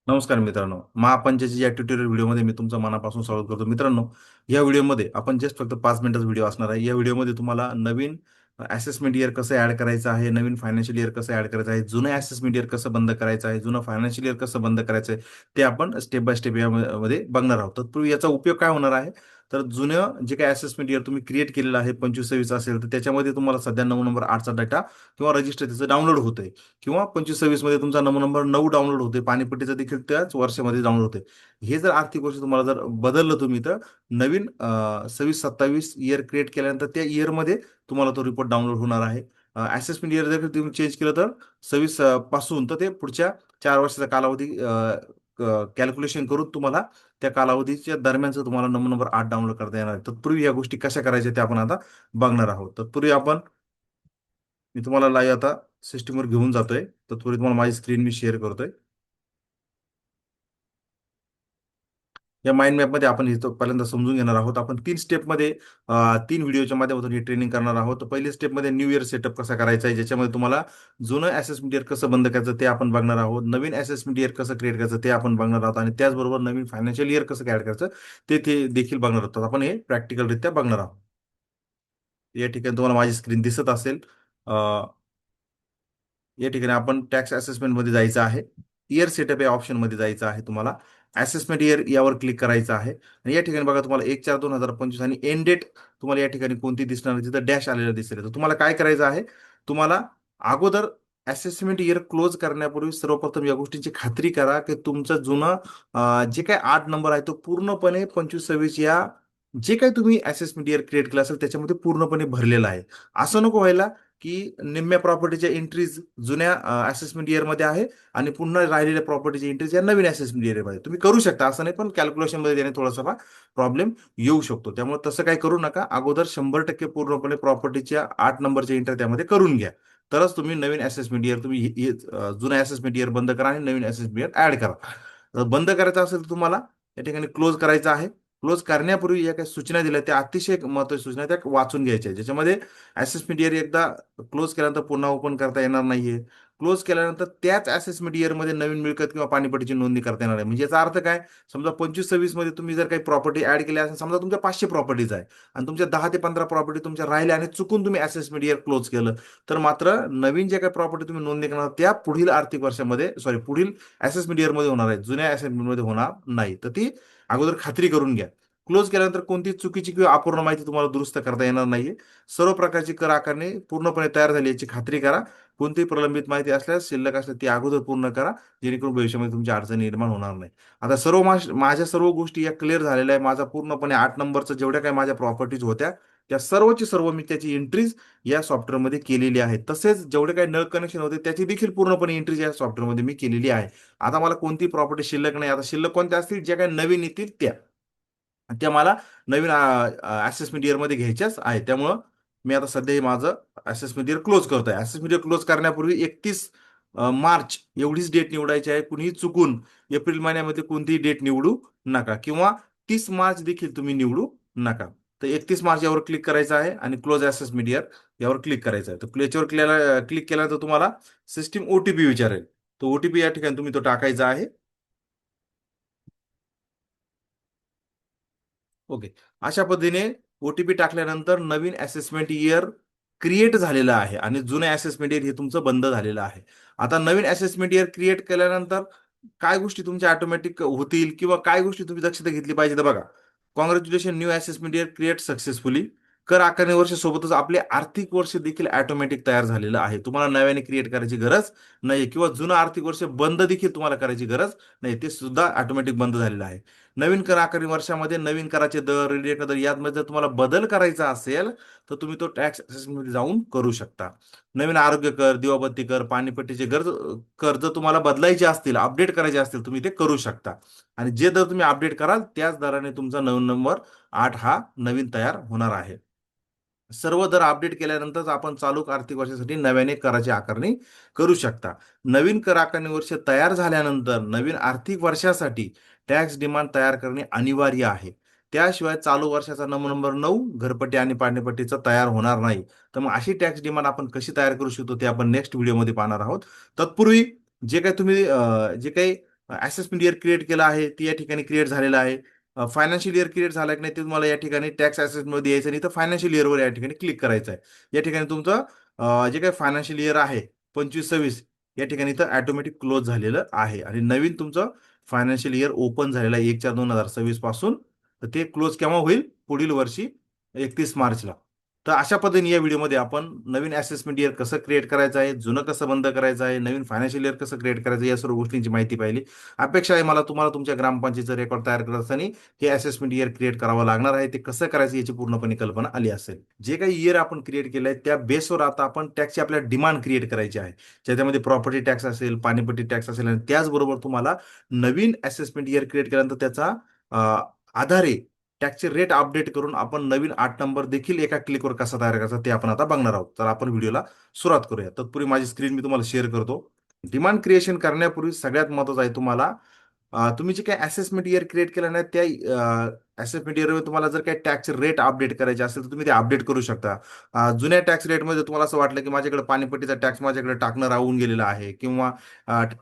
नमस्कार मित्रांनो, महापंचायतीच्या या ट्युटोरियल व्हिडिओमध्ये मी तुमचं मनापासून स्वागत करतो. मित्रांनो, या व्हिडिओमध्ये आपण जस्ट फक्त 5 मिनिटाचा व्हिडिओ असणार आहे. या व्हिडिओमध्ये तुम्हाला नवीन असेसमेंट इयर कसं ॲड करायचं आहे, नवीन फायनान्शियल इयर कसं ॲड करायचं आहे, जुनं असेसमेंट इयर कसं बंद करायचं आहे, जुनं फायनान्शियल इयर कसं बंद करायचं आहे, ते आपण स्टेप बाय स्टेप यामध्ये बघणार आहोत. तत्पूर्वी याचा उपयोग काय होणार आहे, तर जुनं जे काही असेसमेंट इयर तुम्ही क्रिएट केलेलं आहे 25-26 असेल, तर त्याच्यामध्ये तुम्हाला सध्या 9 नंबर 8चा डाटा किंवा रजिस्टर त्याचं डाउनलोड होतंय किंवा 25-26 मध्ये तुमचा नंबर 9 डाउनलोड होते, पाणीपट्टीचा देखील त्याच वर्षामध्ये डाउनलोड होते. हे जर आर्थिक वर्ष तुम्हाला जर बदललं तुम्ही, तर नवीन 26-27 इयर क्रिएट केल्यानंतर त्या इयरमध्ये तुम्हाला तो रिपोर्ट डाउनलोड होणार आहे. असेसमेंट इयर जर तुम्ही चेंज केलं तर 26 पासून तर ते पुढच्या 4 वर्षाचा कालावधी कॅल्क्युलेशन करून तुम्हाला त्या कालावधीच्या दरम्यानचं तुम्हाला नंबर 8 डाउनलोड करता येणार आहे. तत्पूर्वी या गोष्टी कशा करायच्या ते आपण आता बघणार आहोत. तत्पूर्वी मी तुम्हाला लाईव्ह आता सिस्टीमवर घेऊन जातोय. तत्पूर्वी तुम्हाला माझी स्क्रीन मी शेअर करतोय. या माइंड मॅपमध्ये आपण इथं पहिल्यांदा समजून घेणार आहोत. आपण 3 स्टेपमध्ये 3 व्हिडिओच्या माध्यमातून ही ट्रेनिंग करणार आहोत. पहिली स्टेपमध्ये न्यू इयर सेटअप कसा करायचा आहे, ज्याच्यामध्ये तुम्हाला जुनं असेसमेंट इयर कसं बंद करायचं ते आपण बघणार आहोत. नवीन असेसमेंट इयर कसं क्रिएट करायचं ते आपण बघणार आहोत आणि त्याचबरोबर नवीन फायनान्शियल इयर कसं ऍड करायचं ते देखील बघणार आहोत. आपण हे प्रॅक्टिकलरित्या बघणार आहोत. या ठिकाणी तुम्हाला माझी स्क्रीन दिसत असेल. या ठिकाणी आपण टॅक्स असेसमेंट मध्ये जायचं आहे. इयर सेटअप या ऑप्शन मध्ये जायचं आहे. तुम्हाला असेसमेंट इयर यावर क्लिक करायचं आहे आणि या ठिकाणी बघा तुम्हाला 1/4/2025 आणि एंड डेट तुम्हाला या ठिकाणी कोणती दिसणार आहे, तिथं डॅश आलेलं दिसेल. तर तुम्हाला काय करायचं आहे, तुम्हाला अगोदर असेसमेंट इयर क्लोज करण्यापूर्वी सर्वप्रथम या गोष्टींची खात्री करा की तुमचं जुनं जे काही 8 नंबर आहे तो पूर्णपणे 25-26 या जे काही तुम्ही असेसमेंट इयर क्रिएट केलं असेल त्याच्यामध्ये पूर्णपणे भरलेला आहे. असं नको व्हायला की निम्म्या प्रॉपर्टीच्या एंट्रीज जुन्या असेसमेंट इयरमध्ये आहे आणि पुन्हा राहिलेल्या प्रॉपर्टीच्या एंट्रीज या नवीन असेसमेंट इयरमध्ये तुम्ही करू शकता. असं नाही, पण कॅल्क्युलेशनमध्ये त्याने थोडासा प्रॉब्लेम येऊ शकतो. त्यामुळे तसं काही करू नका. अगोदर 100% पूर्णपणे प्रॉपर्टीच्या 8 नंबरच्या एंट्री त्यामध्ये करून घ्या. तरच तुम्ही नवीन असेसमेंट इयर जुनं असेसमेंट इयर बंद करा आणि नवीन असेसमेंट इयर ऍड करा. बंद करायचं असेल तर तुम्हाला या ठिकाणी क्लोज करायचं आहे. क्लोज करण्यापूर्वी या काही सूचना दिल्या त्या अतिशय महत्त्वाच्या सूचना त्या वाचून घ्यायच्या, ज्याच्यामध्ये असेसमेंट इयर एकदा क्लोज केल्यानंतर पुन्हा ओपन करता येणार नाहीये. क्लोज केल्यानंतर त्याच असेसमेंट इयरमध्ये नवीन मिळकत किंवा पाणीपट्टीची नोंदणी करता येणार आहे. म्हणजे याचा अर्थ काय, समजा 25-26 मध्ये तुम्ही जर काही प्रॉपर्टी ऍड केली असेल, समजा तुमच्या 500 प्रॉपर्टीज आहे आणि तुमच्या 10 ते 15 प्रॉपर्टी तुमच्या राहिल्या आणि चुकून तुम्ही असेसमेंट इयर क्लोज केलं, तर मात्र नवीन जे काही प्रॉपर्टी तुम्ही नोंदणी करणार त्या पुढील आर्थिक वर्षामध्ये, सॉरी, पुढील असेसमेंट इयरमध्ये होणार आहे, जुन्या असेसमेंट मध्ये होणार नाही. तर ती अगोदर खात्री करून घ्या. क्लोज केल्यानंतर कोणती चुकीची किंवा अपूर्ण माहिती तुम्हाला दुरुस्त करता येणार नाहीये. सर्व प्रकारची कर आकारणी पूर्णपणे तयार झाली याची खात्री करा. कोणतीही प्रलंबित माहिती असल्यास, शिल्लक असल्यास ती अगोदर पूर्ण करा, जेणेकरून भविष्यामध्ये तुमची अडचणी निर्माण होणार नाही. आता माझ्या सर्व गोष्टी या क्लिअर झालेल्या आहे. माझा पूर्णपणे 8 नंबरचं जेवढ्या काही माझ्या प्रॉपर्टीज होत्या त्या सर्वची सर्व मी त्याची एंट्रीज या सॉफ्टवेअरमध्ये केलेली आहे. तसेच जेवढे काही नळ कनेक्शन होते त्याची देखील पूर्णपणे एंट्रीज या सॉफ्टवेअरमध्ये मी केलेली आहे. आता मला कोणती प्रॉपर्टी शिल्लक नाही. आता शिल्लक कोणत्या असतील, ज्या काही नवीन येतील त्या मला नवीन असेसमेंट इयरमध्ये घ्यायच्याच आहे. त्यामुळं मी आता सध्या हे माझं असेसमेंट इयर क्लोज करतोय. असेसमेंट इयर क्लोज करण्यापूर्वी 31 मार्च एवढीच डेट निवडायची आहे. कुणीही चुकून एप्रिल महिन्यामध्ये कोणतीही डेट निवडू नका किंवा 30 मार्च देखील तुम्ही निवडू नका. तर 31 मार्च यावर क्लिक करायचं आहे आणि क्लोज असेसमेंट इयर यावर क्लिक करायचं आहे. तर याच्यावर क्लिक केल्यानंतर तुम्हाला सिस्टीम ओटीपी विचारेल. तो ओटीपी या ठिकाणी तुम्ही तो टाकायचा आहे. ओके. अशा पद्धतीने ओटीपी टाकल्यानंतर नवीन असेसमेंट इयर क्रिएट झालेलं आहे आणि जुनं असेसमेंट इयर हे तुमचं बंद झालेलं आहे. आता नवीन असेसमेंट इयर क्रिएट केल्यानंतर काय गोष्टी तुमच्या ऑटोमॅटिक होतील किंवा काय गोष्टी तुम्ही दक्षता घेतली पाहिजे, तर बघा, congratulation, new assessment year create successfully. कर आकारणी वर्ष सोबतच आपले आर्थिक वर्ष देखील ऑटोमॅटिक तयार झालेलं आहे. तुम्हाला नव्याने क्रिएट करायची गरज नाही किंवा जुनं आर्थिक वर्ष बंद देखील तुम्हाला करायची गरज नाही, ते सुद्धा ऑटोमॅटिक बंद झालेलं आहे. नवीन कर आकारणी वर्षामध्ये नवीन कराचे दर, रिलेटेड दर यामध्ये जर तुम्हाला बदल करायचा असेल तर तुम्ही तो टॅक्स असेसमेंट जाऊन करू शकता. नवीन आरोग्य कर, दिवाबत्ती कर, पाणीपट्टीचे कर जर तुम्हाला बदलायचे असतील, अपडेट करायचे असतील, तुम्ही ते करू शकता. आणि जे दर तुम्ही अपडेट कराल त्याच दराने तुमचा नवीन नंबर 8 हा नवीन तयार होणार आहे. सर्व दर अपडेट केल्यानंतर आपण चालू आर्थिक वर्षासाठी नव्याने कराची आकारणी करू शकता. नवीन कर आकारणी वर्ष तयार झाल्यानंतर नवीन आर्थिक वर्षासाठी टॅक्स डिमांड तयार करणे अनिवार्य आहे. त्याशिवाय चालू वर्षाचा नंबर 9 घरपट्टी आणि पाणीपट्टीचा तयार होणार नाही. तर मग अशी टॅक्स डिमांड आपण कशी तयार करू शकतो ते आपण नेक्स्ट व्हिडिओमध्ये पाहणार आहोत. तत्पूर्वी जे काही तुम्ही जे काही असेसमेंट इयर क्रिएट केला आहे ती या ठिकाणी क्रिएट झालेला आहे. फायनान्शियल इयर क्रिएट झाला की नाही ते तुम्हाला या ठिकाणी टॅक्स असेसमेंट मध्ये यायचं नाही तर फायनान्शियल इयरवर या ठिकाणी क्लिक करायचं आहे. या ठिकाणी तुमचं जे काही फायनान्शियल इयर आहे 25-26 या ठिकाणी तर ऑटोमॅटिक क्लोज झालेलं आहे आणि नवीन तुमचं फायनान्शियल इयर ओपन झालेलं आहे 1/4/2026 पासून. तर ते क्लोज केव्हा होईल? पुढील वर्षी 31 मार्चला. तर अशा पद्धतीने या व्हिडिओमध्ये आपण नवीन असेसमेंट इयर कसं क्रिएट करायचं आहे, जुनं कसं बंद करायचं आहे, नवीन फायनान्शियल इयर कसं क्रिएट करायचं आहे, या सर्व गोष्टींची माहिती पाहिली. अपेक्षा आहे मला तुम्हाला तुमच्या ग्रामपंचायतीचं रेकॉर्ड तयार करत असताना हे असेसमेंट इयर क्रिएट करावं लागणार आहे. ते कसं करायचं याची पूर्णपणे कल्पना आली असेल. जे काही इयर आपण क्रिएट केलं आहे त्या बेसवर आता आपण टॅक्सची आपल्या डिमांड क्रिएट करायची आहे, ज्याच्यामध्ये प्रॉपर्टी टॅक्स असेल, पाणीपट्टी टॅक्स असेल आणि त्याचबरोबर तुम्हाला नवीन असेसमेंट इयर क्रिएट केल्यानंतर त्याचा आधारे टॅक्सचे रेट अपडेट करून आपण नवीन 8 नंबर देखील एका क्लिकवर कसा तयार करायचा ते आपण आता बघणार आहोत. तर आपण व्हिडिओला सुरुवात करूया. तत्पूर्वी माझी स्क्रीन मी तुम्हाला शेअर करतो. डिमांड क्रिएशन करण्यापूर्वी सगळ्यात महत्त्वाचं आहे तुम्हाला तुम्ही जे काही असेसमेंट इयर क्रिएट केलं ना त्या असेसमेंट इयरमध्ये तुम्हाला जर काही टॅक्स रेट अपडेट करायचे असेल तर तुम्ही ते अपडेट करू शकता. जुन्या टॅक्स रेटमध्ये तुम्हाला असं वाटलं की माझ्याकडे पाणीपट्टीचा टॅक्स माझ्याकडे टाकणं राहून गेलेला आहे किंवा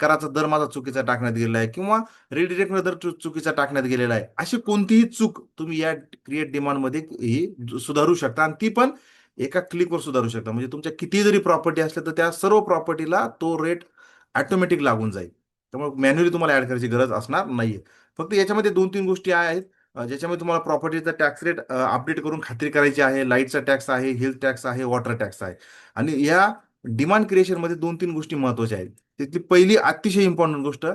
कराचा दर माझा चुकीचा टाकण्यात गेलेला आहे किंवा रिडिरेक्टमध्ये दर चुकीचा टाकण्यात गेलेला आहे, अशी कोणतीही चूक तुम्ही या क्रिएट डिमांडमध्ये ही सुधारू शकता आणि ती पण एका क्लिकवर सुधारू शकता. म्हणजे तुमच्या किती जरी प्रॉपर्टी असल्या तर त्या सर्व प्रॉपर्टीला तो रेट ऑटोमॅटिक लागून जाईल. त्यामुळे मॅन्युअली तुम्हाला ऍड करायची गरज असणार नाहीये. फक्त याच्यामध्ये 2-3 गोष्टी आहेत ज्याच्यामध्ये तुम्हाला प्रॉपर्टीचा टॅक्स रेट अपडेट करून खात्री करायची आहे. लाईटचा टॅक्स आहे, हेल्थ टॅक्स आहे, वॉटर टॅक्स आहे आणि या डिमांड क्रिएशन मध्ये 2-3 गोष्टी महत्वाच्या आहेत. त्यातली पहिली अतिशय इम्पॉर्टंट गोष्ट,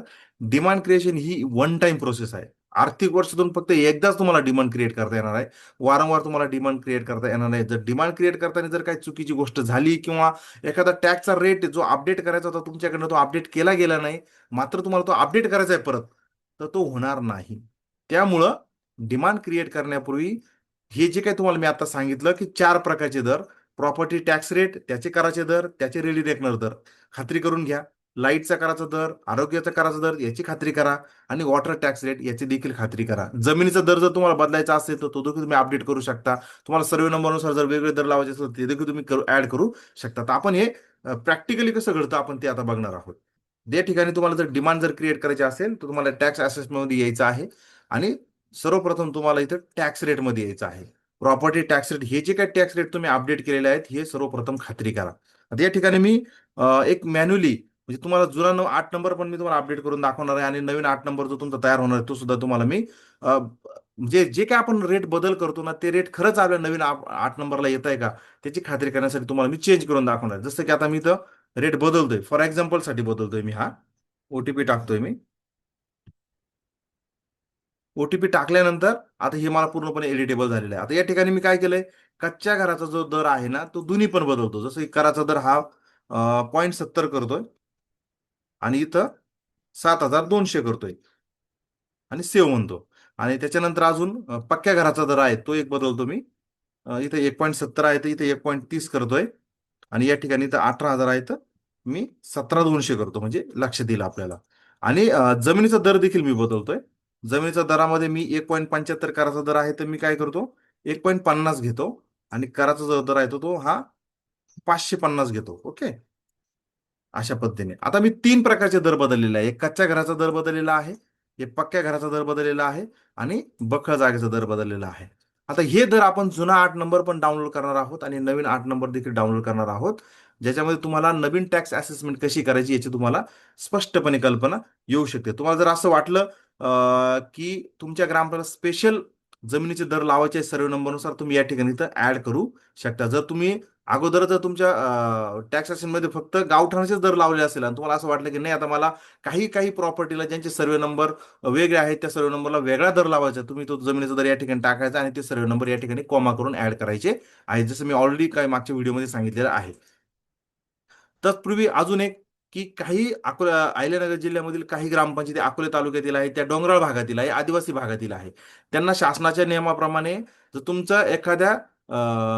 डिमांड क्रिएशन ही वन टाइम प्रोसेस आहे. आर्थिक वर्षातून फक्त एकदाच तुम्हाला डिमांड क्रिएट करता येणार आहे. वारंवार तुम्हाला डिमांड क्रिएट करता येणार नाही. जर डिमांड क्रिएट करताना जर काही चुकीची गोष्ट झाली किंवा एखादा टॅक्सचा रेट जो अपडेट करायचा होता तुमच्याकडनं तो अपडेट केला गेला नाही, मात्र तुम्हाला तो अपडेट करायचा आहे परत, तर तो होणार नाही. त्यामुळं डिमांड क्रिएट करण्यापूर्वी हे जे काही तुम्हाला मी आता सांगितलं की 4 प्रकारचे दर, प्रॉपर्टी टॅक्स रेट, त्याचे कराचे दर, त्याचे रेडी रेकनर दर खात्री करून घ्या. लाईटचा कराचा दर, आरोग्याचा कराचा दर याची खात्री करा आणि वॉटर टॅक्स रेट याची देखील खात्री करा. जमिनीचा दर जर तुम्हाला बदलायचा असेल तर तो देखील तुम्ही अपडेट करू शकता. तुम्हाला सर्वे नंबरनुसार जर वेगळे दर लावायचे असेल ते देखील तुम्ही ऍड करू शकता. तर आपण हे प्रॅक्टिकली कसं घडतं आपण ते आता बघणार आहोत. या ठिकाणी तुम्हाला जर डिमांड जर क्रिएट करायची असेल तर तुम्हाला टॅक्स असेसमेंट मध्ये यायचं आहे आणि सर्वप्रथम तुम्हाला इथं टॅक्स रेट मध्ये यायचं आहे. प्रॉपर्टी टॅक्स रेट हे जे काही टॅक्स रेट तुम्ही अपडेट केलेले आहेत हे सर्वप्रथम खात्री करा. आता या ठिकाणी मी एक मॅन्युअली म्हणजे तुम्हाला जुना 8 नंबर पण मी तुम्हाला अपडेट करून दाखवणार आहे आणि नवीन 8 नंबर जो तुमचा तयार होणार आहे तो सुद्धा तुम्हाला मी म्हणजे जे काय आपण रेट बदल करतो ना ते रेट खरंच आपल्या नवीन 8 नंबरला येत आहे का त्याची खात्री करण्यासाठी तुम्हाला मी चेंज करून दाखवणार आहे. जसं की आता मी इथं रेट बदलतोय, फॉर एक्झाम्पल साठी बदलतोय मी, हा ओटीपी टाकतोय मी. ओटीपी टाकल्यानंतर आता हे मला पूर्णपणे एडिटेबल झालेलं आहे. आता या ठिकाणी मी काय केलंय, कच्च्या घराचा जो दर आहे ना तो दोन्ही पण बदलतो. जसं की कराचा दर हा 0.70 करतोय आणि इथं 7,200 करतोय आणि सेव्ह म्हणतो. आणि त्याच्यानंतर अजून पक्क्या घराचा दर आहे तो एक बदलतो मी. इथे 1.70 आहे तर इथे 1.30 करतोय आणि या ठिकाणी इथं 18,000 आहे तर मी 17,200 करतो. म्हणजे लक्षात येईल आपल्याला. आणि जमिनीचा दर देखील मी बदलतोय. जमिनीच्या दरामध्ये मी 1.75 कराचा दर आहे तर मी काय करतो, 1.50 घेतो आणि कराचा जो दर आहे तो हा 550 घेतो. ओके, अशा पद्धतीने आता मी 3 प्रकारचे दर बदललेले आहे. एक कच्च्या घराचा दर बदललेला आहे, एक पक्क्या घराचा दर बदललेला आहे आणि बखळ जागेचा दर बदललेला आहे. आता हे दर आपण जुना 8 नंबर पण डाउनलोड करणार आहोत आणि नवीन 8 नंबर देखील डाउनलोड करणार आहोत, ज्याच्यामध्ये तुम्हाला नवीन टॅक्स असेसमेंट कशी करायची याची तुम्हाला स्पष्टपणे कल्पना येऊ शकते. तुम्हाला जर असं वाटलं की तुमच्या ग्रामपंचायत स्पेशल जमिनीचे दर लावायचे सर्व नंबरनुसार तुम्ही या ठिकाणी इथं ऍड करू शकता. जर तुम्ही अगोदर जर तुमच्या टॅक्सेशन मध्ये फक्त गावठाणाचेच दर लावले असेल आणि तुम्हाला असं वाटलं की नाही आता मला काही काही प्रॉपर्टीला ज्यांचे सर्वे नंबर वेगळे आहेत त्या सर्वे नंबरला वेगळा दर लावायचा, तुम्ही तो जमिनीचा दर या ठिकाणी टाकायचा आणि ते सर्वे नंबर या ठिकाणी कॉमा करून ऍड करायचे आहे, जसं मी ऑलरेडी काय मागच्या व्हिडिओमध्ये सांगितलेलं आहे. तत्पूर्वी अजून एक की काही अहिल्यानगर जिल्ह्यामधील काही ग्रामपंचायती अकोले तालुक्यातील आहे, त्या डोंगराळ भागातील आहे, आदिवासी भागातील आहे. त्यांना शासनाच्या नियमाप्रमाणे जर तुमचं एखाद्या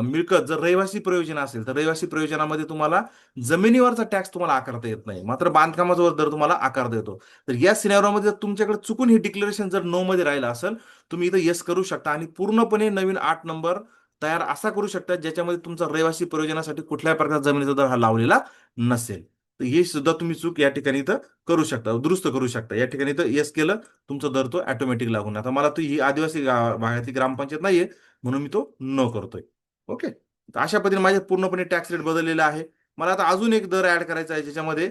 मिळकत जर रहिवासी प्रयोजन असेल तर रहिवासी प्रयोजनामध्ये तुम्हाला जमिनीवरचा टॅक्स तुम्हाला आकारता येत नाही, मात्र बांधकामाचा दर तुम्हाला आकारता येतो. तर या सिनेरिओमध्ये जर तुमच्याकडे चुकून हे डिक्लेरेशन जर नो मध्ये राहिलं असेल, तुम्ही इथं येस करू शकता आणि पूर्णपणे नवीन 8 नंबर तयार असा करू शकता ज्याच्यामध्ये तुमचा रहिवासी प्रयोजनासाठी कुठल्याही प्रकारचा जमिनीचा दर हा लावलेला नसेल. तर हे सुद्धा तुम्ही चूक या ठिकाणी इथं करू शकता, दुरुस्त करू शकता. या ठिकाणी तर येस केलं, तुमचा दर तो ऑटोमॅटिक लागून. आता मला तो ही आदिवासी भागातली ग्रामपंचायत नाहीये म्हणून मी तो न करतोय. ओके, तर अशा पद्धतीने माझे पूर्णपणे टॅक्स रेट बदललेला आहे. मला आता अजून एक दर ऍड करायचा आहे ज्याच्यामध्ये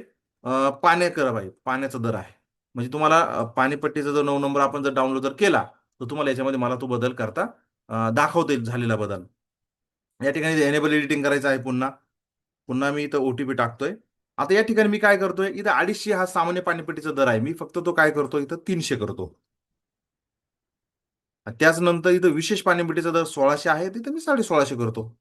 पाण्या कर आहे, पाण्याचा दर आहे. म्हणजे तुम्हाला पाणीपट्टीचा जो 9 नंबर आपण जर डाउनलोड जर केला तर तुम्हाला याच्यामध्ये मला तो बदल करता दाखवता येईल, झालेला बदल. या ठिकाणी एनेबल एडिटिंग करायचं आहे. पुन्हा पुन्हा मी इथं ओटीपी टाकतोय. आता या ठिकाणी मी काय करतोय, इथं 250 हा सामान्य पाणीपट्टीचा दर आहे, मी फक्त तो काय करतो इथं 300 करतो. त्याच नंतर इथं विशेष पाणीपट्टीचा दर 1600 आहे, तिथं मी 1650 करतो.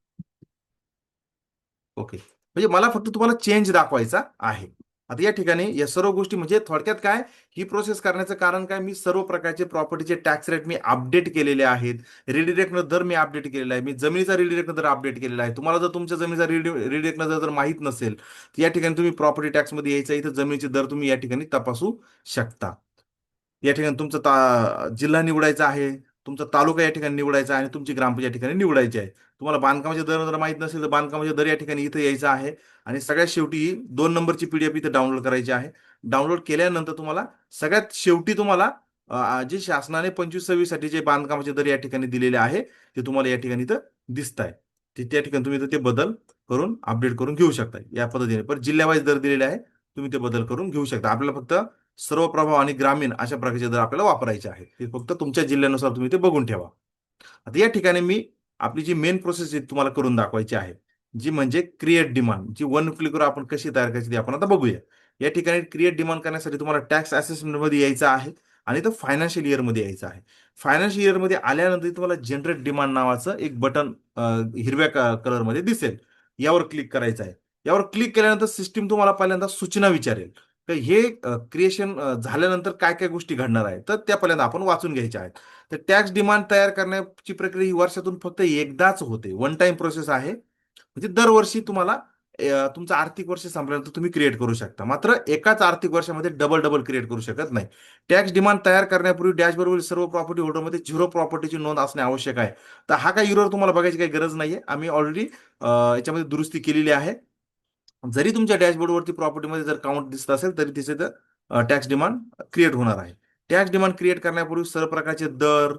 ओके, म्हणजे मला फक्त तुम्हाला चेंज दाखवायचा आहे. आता या ठिकाणी या सर्व गोष्टी म्हणजे थोडक्यात काय, ही प्रोसेस करण्याचं कारण काय, मी सर्व प्रकारचे प्रॉपर्टीचे टॅक्स रेट मी अपडेट केलेले आहेत. रिडिरेक्ट दर मी अपडेट केलेला आहे. मी जमिनीचा रिडिरेक्ट दर अपडेट केलेला आहे. तुम्हाला जर तुमच्या जमिनीचा रिडिरेक्ट दर जर माहित नसेल तर या ठिकाणी तुम्ही प्रॉपर्टी टॅक्स मध्ये यायचं, इथं जमिनीचे दर तुम्ही या ठिकाणी तपासू शकता. या ठिकाणी तुमचा जिल्हा निवडायचा आहे, तुमचा तालुका या ठिकाणी निवडायचा आहे आणि तुमची ग्रामपंचायत या ठिकाणी निवडायची आहे. तुम्हाला बांधकामाचे दर जर माहित नसेल तर बांधकामाचे दर या ठिकाणी इथं यायचं आहे. आणि सगळ्यात शेवटी 2 नंबरची पीडीएफ इथे डाउनलोड करायची आहे. डाउनलोड केल्यानंतर तुम्हाला सगळ्यात शेवटी तुम्हाला जे शासनाने 25-26 साठी जे बांधकामाचे दर या ठिकाणी दिलेले आहे ते तुम्हाला या ठिकाणी इथं दिसत आहे. ते त्या ठिकाणी तुम्ही इथं ते बदल करून अपडेट करून घेऊ शकता या पद्धतीने. पण जिल्ह्यावाईज दर दिलेले आहे, तुम्ही ते बदल करून घेऊ शकता. आपल्याला फक्त सर्व प्रभाव आणि ग्रामीण अशा प्रकारचे दर आपल्याला वापरायचे आहेत. ते फक्त तुमच्या जिल्ह्यानुसार तुम्ही ते बघून ठेवा. आता या ठिकाणी मी आपली जी मेन प्रोसेस तुम्हाला करून दाखवायची आहे, जी म्हणजे क्रिएट डिमांड, जी वन क्लिकवर आपण कशी तयार करायची ती आपण आता बघूया. या ठिकाणी क्रिएट डिमांड करण्यासाठी तुम्हाला टॅक्स असेसमेंट मध्ये यायचं आहे आणि तो फायनान्शियल इयर मध्ये यायचं आहे. फायनान्शियल इयर मध्ये आल्यानंतर तुम्हाला जनरेट डिमांड नावाचं एक बटन हिरव्या कलर मध्ये दिसेल. यावर क्लिक करायचं आहे. यावर क्लिक केल्यानंतर सिस्टीम तुम्हाला पहिल्यांदा सूचना विचारेल तर हे क्रिएशन झाल्यानंतर काय काय गोष्टी घडणार आहेत, तर त्या पहिल्यांदा आपण वाचून घ्यायच्या आहेत. तर टॅक्स डिमांड तयार करण्याची प्रक्रिया ही वर्षातून फक्त एकदाच होते, वन टाइम प्रोसेस आहे. म्हणजे दरवर्षी तुम्हाला तुमचं आर्थिक वर्ष संपल्यानंतर तुम्ही क्रिएट करू शकता. मात्र एकाच आर्थिक वर्षामध्ये डबल डबल क्रिएट करू शकत नाही. टॅक्स डिमांड तयार करण्यापूर्वी डॅशबोर्डवरील सर्व प्रॉपर्टी होल्डरमध्ये झिरो प्रॉपर्टीची नोंद असणे आवश्यक आहे. तर हा काही युरोर तुम्हाला बघायची काही गरज नाहीये, आम्ही ऑलरेडी याच्यामध्ये दुरुस्ती केलेली आहे. जरी तुमच्या डॅशबोर्डवरती प्रॉपर्टीमध्ये जर काउंट दिसत असेल तरी तिथे टॅक्स डिमांड क्रिएट होणार आहे. टॅक्स डिमांड क्रिएट करण्यापूर्वी सर्व प्रकारचे दर,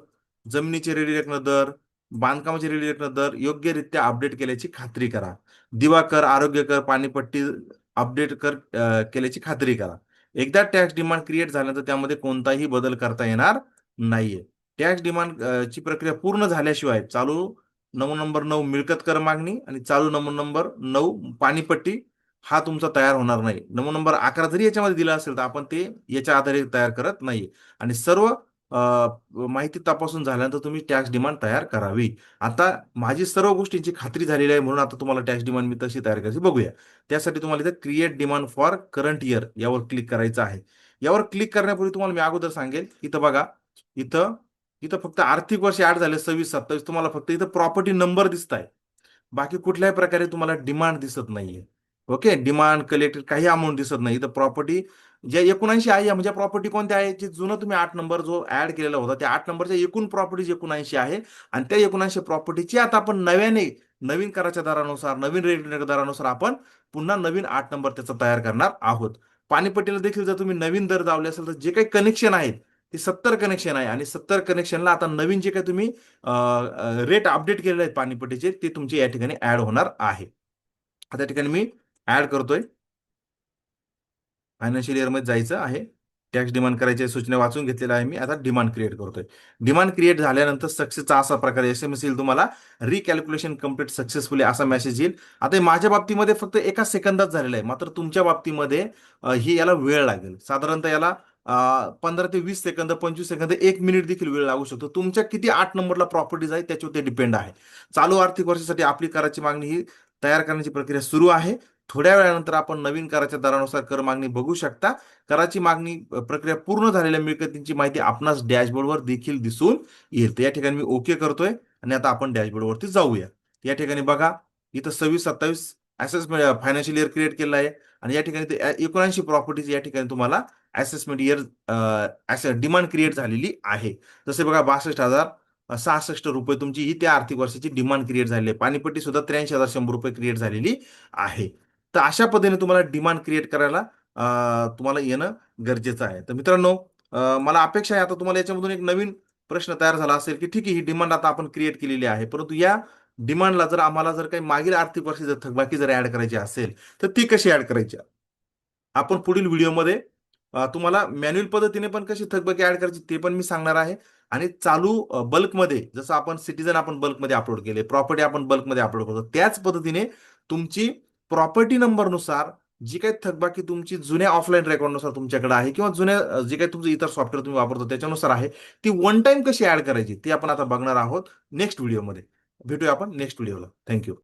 जमिनीचे रेडिएक्ट दर, बांधकामाचे रेडिएक्ट दर योग्यरित्या अपडेट केल्याची खात्री करा. दिवा कर, आरोग्य कर, पाणीपट्टी अपडेट कर केल्याची खात्री करा. एकदा टॅक्स डिमांड क्रिएट झाल्यानंतर त्यामध्ये कोणताही बदल करता येणार नाहीये. टॅक्स डिमांड ची प्रक्रिया पूर्ण झाल्याशिवाय चालू 9 नंबर 9 मिळकत कर मागणी आणि चालू 9 नंबर 9 पाणीपट्टी हा तुमचा तयार होणार नाही. 9 नंबर 11 जरी याच्यामध्ये दिला असेल तर आपण ते याच्या आधारे तयार करत नाही. आणि सर्व माहिती तपासून झाल्यानंतर तुम्ही टॅक्स डिमांड तयार करावी. आता माझी सर्व गोष्टींची खात्री झालेली आहे म्हणून आता तुम्हाला टॅक्स डिमांड मी तशी तयार करायची बघूया. त्यासाठी तुम्हाला इथे create demand for current year यावर क्लिक करायचं आहे. यावर क्लिक करण्यापूर्वी तुम्हाला मी अगोदर सांगेल, इथं बघा, इथं इथं फक्त आर्थिक वर्ष ऍड झाले 26-27, तुम्हाला फक्त इथं प्रॉपर्टी नंबर दिसत आहे. बाकी कुठल्याही प्रकारे तुम्हाला डिमांड दिसत नाहीये. ओके, डिमांड कलेक्टेड काही अमाऊंट दिसत नाही. इथं प्रॉपर्टी ज्या 79 आहे म्हणजे प्रॉपर्टी कोणत्या आहे, जे जुनं तुम्ही 8 नंबर जो ऍड केलेला होता त्या 8 नंबरच्या एकूण प्रॉपर्टी 79 आहे. आणि त्या 79 प्रॉपर्टीची आता आपण नव्याने नवीन कराच्या दरानुसार, नवीन रेट दरानुसार आपण पुन्हा नवीन 8 नंबर त्याचा तयार करणार आहोत. पाणीपट्टीला देखील जर तुम्ही नवीन दर लावले असेल तर जे काही कनेक्शन आहेत ते 70 कनेक्शन आहे आणि 70 कनेक्शनला आता नवीन जे काही तुम्ही रेट अपडेट केलेले आहेत पाणीपट्टीचे ते तुमचे या ठिकाणी ऍड होणार आहे. आता या ठिकाणी मी ऍड करतोय. फायनान्शियल इयर मध्ये जायचं आहे. टॅक्स डिमांड करायच्या सूचना वाचून घेतलेल्या आहे मी. आता डिमांड क्रिएट करतोय. डिमांड क्रिएट झाल्यानंतर सक्सेसचा असा प्रकारे एसएमएस येईल तुम्हाला, रिकॅल्क्युलेशन कम्प्लीट सक्सेसफुली असा मेसेज येईल. आता हे माझ्या बाबतीमध्ये फक्त एका सेकंदात झालेलं आहे, मात्र तुमच्या बाबतीमध्ये ही याला वेळ लागेल. साधारणतः याला 15 ते 20 सेकंद, 25 सेकंद, 1 मिनिट देखील वेळ लागू शकतो. तुमच्या किती 8 नंबरला प्रॉपर्टीज आहे त्याच्यावर ते डिपेंड आहे. चालू आर्थिक वर्षासाठी आपली कराची मागणी ही तयार करण्याची प्रक्रिया सुरू आहे. थोड्या वेळानंतर आपण नवीन कराच्या दरानुसार कर मागणी बघू शकता. कराची मागणी प्रक्रिया पूर्ण झालेल्या मिळकतींची माहिती आपणास डॅशबोर्डवर देखील दिसून येईल. तर या ठिकाणी मी ओके करतोय आणि आता आपण डॅशबोर्डवरती जाऊया. या ठिकाणी बघा, इथं 26-27 असेसमेंट फायनान्शियल इयर क्रिएट केलं आहे आणि या ठिकाणी ते 79 प्रॉपर्टीज या ठिकाणी तुम्हाला असेसमेंट इयर डिमांड क्रिएट झालेली आहे. जसे बघा 62,066 रुपये तुमची ही त्या आर्थिक वर्षाची डिमांड क्रिएट झालेली आहे. पाणीपट्टी सुद्धा 83,100 रुपये क्रिएट झालेली आहे. तर अशा पद्धतीने तुम्हाला डिमांड क्रिएट करायला तुम्हाला येणं गरजेचं आहे. तर मित्रांनो, मला अपेक्षा आहे आता तुम्हाला याच्यामधून एक नवीन प्रश्न तयार झाला असेल की ठीक आहे, ही डिमांड आता आपण क्रिएट केलेली आहे, परंतु या डिमांडला जर आम्हाला जर काही मागील आर्थिक वर्षी जर थकबाकी जर ऍड करायची असेल तर ती कशी ऍड करायची. आपण पुढील व्हिडिओमध्ये तुम्हाला मॅन्युअल पद्धतीने पण कशी थकबाकी ऍड करायची ते पण मी सांगणार आहे. आणि चालू बल्कमध्ये जसं आपण सिटीजन आपण बल्कमध्ये अपलोड केले, प्रॉपर्टी आपण बल्कमध्ये अपलोड करतो, त्याच पद्धतीने तुमची प्रॉपर्टी नंबरनुसार जी काही थकबाकी तुमची जुन्या ऑफलाईन रेकॉर्डनुसार तुमच्याकडे आहे किंवा जुन्या जे काही तुमचं इतर सॉफ्टवेअर तुम्ही वापरतो त्याच्यानुसार आहे, ती वन टाइम कशी ऍड करायची ती आपण आता बघणार आहोत नेक्स्ट व्हिडिओमध्ये. भेटूया आपण नेक्स्ट व्हिडिओला. थँक्यू.